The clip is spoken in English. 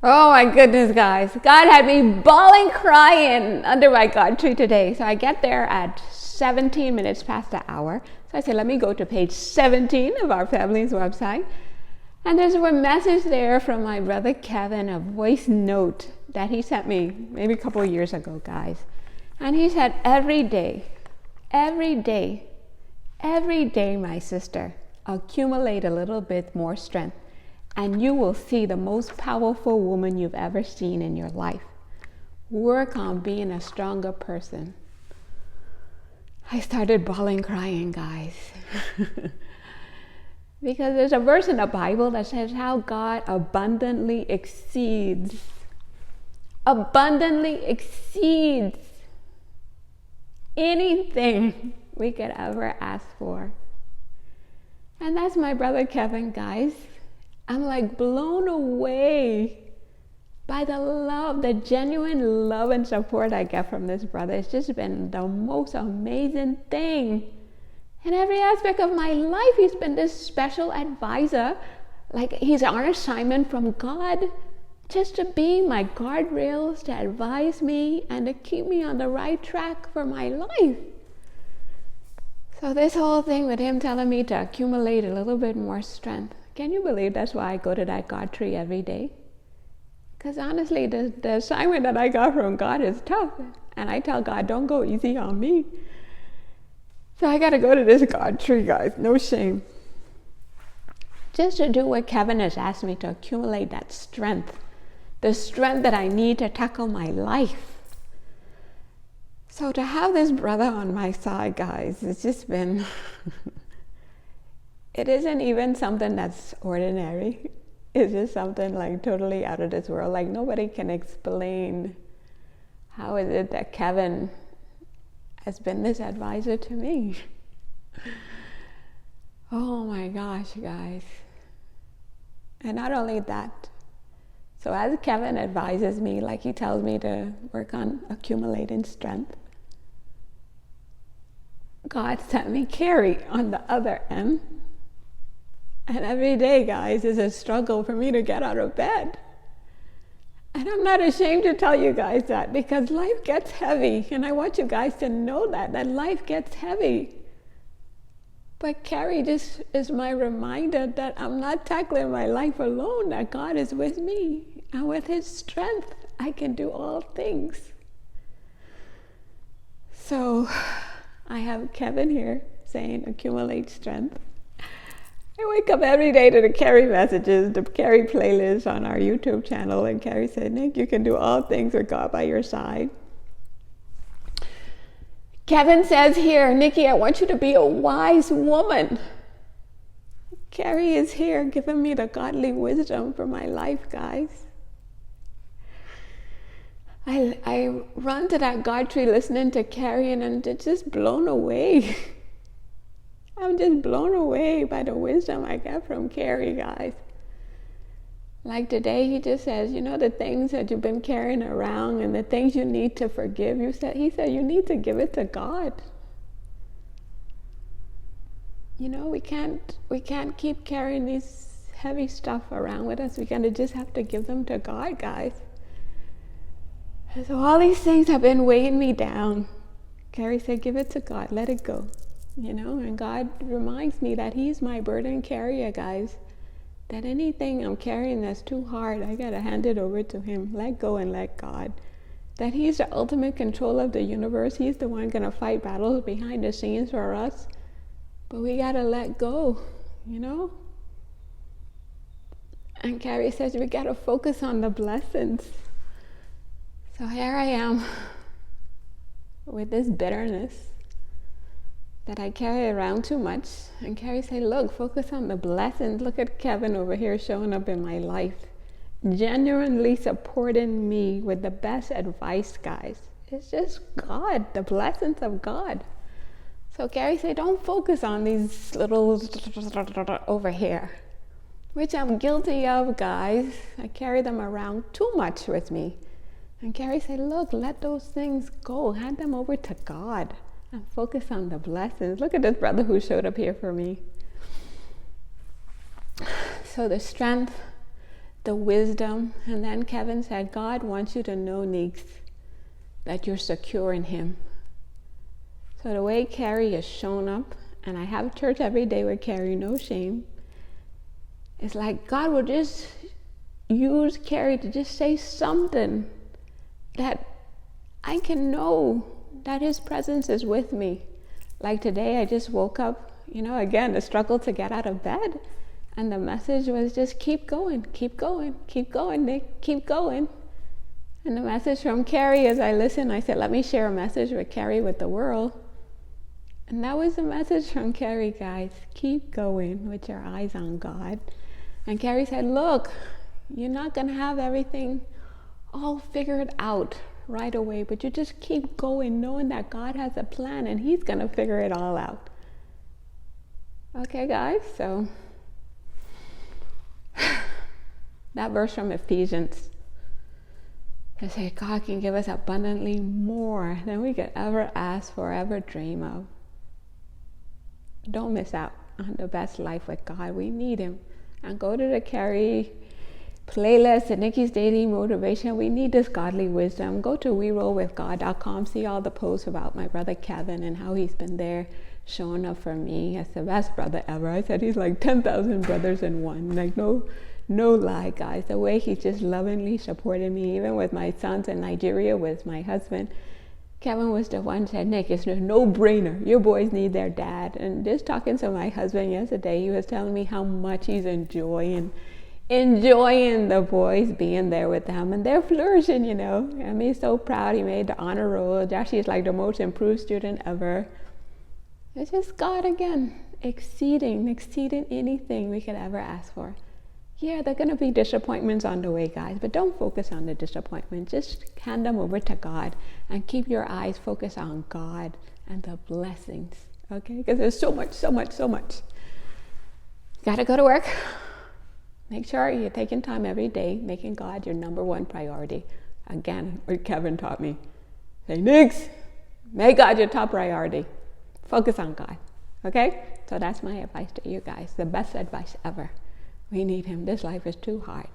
Oh my goodness, guys. God had me bawling, crying under my God tree today. So I get there at 17 minutes past the hour. So I said, let me go to page 17 of our family's website. And there's a message there from my brother Kevin, a voice note that he sent me maybe a couple of years ago, guys. And he said, every day, my sister, accumulate a little bit more strength, and you will see the most powerful woman you've ever seen in your life. Work on being a stronger person. I started bawling, crying, guys. Because there's a verse in the Bible that says how God abundantly exceeds anything we could ever ask for. And that's my brother Kevin, guys. I'm like blown away by the love, the genuine love and support I get from this brother. It's just been the most amazing thing. In every aspect of my life, he's been this special advisor. Like he's on assignment from God just to be my guardrails, to advise me and to keep me on the right track for my life. So this whole thing with him telling me to accumulate a little bit more strength. Can you believe that's why I go to that God tree every day? Because honestly, the assignment that I got from God is tough. And I tell God, don't go easy on me. So I got to go to this God tree, guys. No shame. Just to do what Kevin has asked me, to accumulate that strength. The strength that I need to tackle my life. So to have this brother on my side, guys, it's just been... It isn't even something that's ordinary. It's just something like totally out of this world. Like nobody can explain how is it that Kevin has been this advisor to me. Oh my gosh, guys. And not only that, so as Kevin advises me, like he tells me to work on accumulating strength, God sent me Carrie on the other end. And every day, guys, is a struggle for me to get out of bed. And I'm not ashamed to tell you guys that, because life gets heavy. And I want you guys to know that life gets heavy. But Carrie just is my reminder that I'm not tackling my life alone, that God is with me. And with his strength, I can do all things. So I have Kevin here saying, accumulate strength. I wake up every day to the Carrie messages, the Carrie playlist on our YouTube channel, and Carrie said, Nick, you can do all things with God by your side. Kevin says here, Nikki, I want you to be a wise woman. Carrie is here giving me the godly wisdom for my life, guys. I run to that God tree listening to Carrie, and I'm just blown away. I'm just blown away by the wisdom I get from Carrie, guys. Like today, he just says, you know, the things that you've been carrying around and the things you need to forgive, he said, you need to give it to God. You know, we can't keep carrying these heavy stuff around with us. We kind of just have to give them to God, guys. And so all these things have been weighing me down. Carrie said, give it to God, let it go. You know, and God reminds me that he's my burden carrier, guys. That anything I'm carrying that's too hard, I gotta hand it over to him. Let go and let God. That he's the ultimate control of the universe. He's the one gonna fight battles behind the scenes for us. But we gotta let go, you know? And Carrie says we gotta focus on the blessings. So here I am with this bitterness that I carry around too much. And Carrie said, look, focus on the blessings. Look at Kevin over here showing up in my life, genuinely supporting me with the best advice, guys. It's just God, the blessings of God. So Carrie said, don't focus on these little over here, which I'm guilty of, guys. I carry them around too much with me. And Carrie said, look, let those things go. Hand them over to God. And focus on the blessings. Look at this brother who showed up here for me. So the strength, the wisdom. And then Kevin said, God wants you to know, Nix, that you're secure in him. So the way Carrie has shown up, and I have church every day with Carrie, no shame, it's like God will just use Carrie to just say something that I can know that his presence is with me. Like today, I just woke up, again, the struggle to get out of bed. And the message was just keep going, Nick, keep going. And the message from Carrie, as I listened, I said, let me share a message with Carrie with the world. And that was the message from Carrie, guys. Keep going with your eyes on God. And Carrie said, look, you're not going to have everything all figured out right away, but you just keep going, knowing that God has a plan and he's going to figure it all out. Okay, guys, so that verse from Ephesians, I say God can give us abundantly more than we could ever ask for, ever dream of. Don't miss out on the best life with God. We need him. And go to the Carrie playlist and Nikki's Daily Motivation. We need this godly wisdom. Go to werollwithgod.com. See all the posts about my brother Kevin and how he's been there showing up for me as the best brother ever. I said he's like 10,000 brothers in one. Like no lie, guys. The way he's just lovingly supported me, even with my sons in Nigeria with my husband. Kevin was the one who said, Nick, it's a no-brainer. Your boys need their dad. And just talking to my husband yesterday, he was telling me how much he's enjoying the boys being there with them. And they're flourishing, And he's so proud. He made the honor roll. Josh is like the most improved student ever. It's just God again, exceeding anything we could ever ask for. Yeah, there are going to be disappointments on the way, guys, but don't focus on the disappointment. Just hand them over to God and keep your eyes focused on God and the blessings, okay? Because there's so much. Got to go to work. Make sure you're taking time every day, making God your number one priority. Again, what Kevin taught me. Say, Nix, make God your top priority. Focus on God, okay? So that's my advice to you guys, the best advice ever. We need him. This life is too hard.